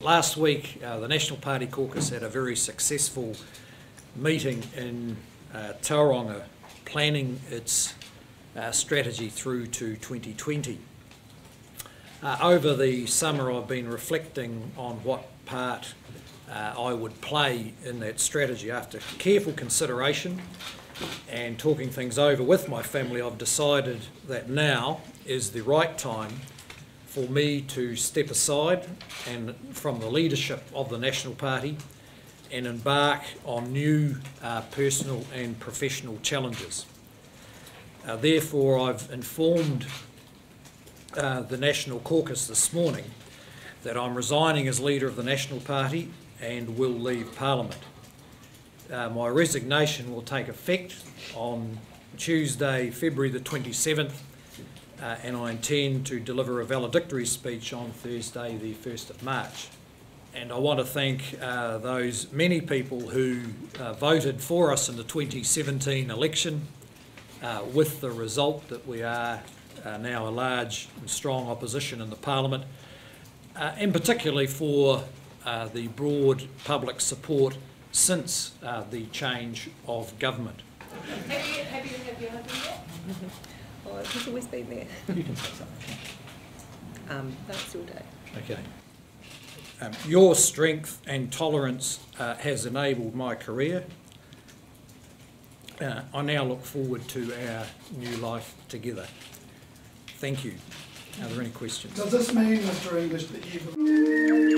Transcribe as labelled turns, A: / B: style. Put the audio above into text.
A: Last week, the National Party caucus had a very successful meeting in Tauranga, planning its strategy through to 2020. Over the summer, I've been reflecting on what part I would play in that strategy. After careful consideration and talking things over with my family, I've decided that now is the right time for me to step aside and from the leadership of the National Party and embark on new personal and professional challenges. Therefore, I've informed the National Caucus this morning that I'm resigning as leader of the National Party and will leave Parliament. My resignation will take effect on Tuesday, February the 27th, and I intend to deliver a valedictory speech on Thursday the 1st of March. And I want to thank those many people who voted for us in the 2017 election with the result that we are now a large and strong opposition in the Parliament, and particularly for the broad public support since the change of government.
B: Have you heard that? Oh, it's always been there.
A: You can say something.
B: That's your day.
A: Okay. Your strength and tolerance has enabled my career. I now look forward to our new life together. Thank you. Are there any questions?
C: Does this mean, Mr. English, that you've...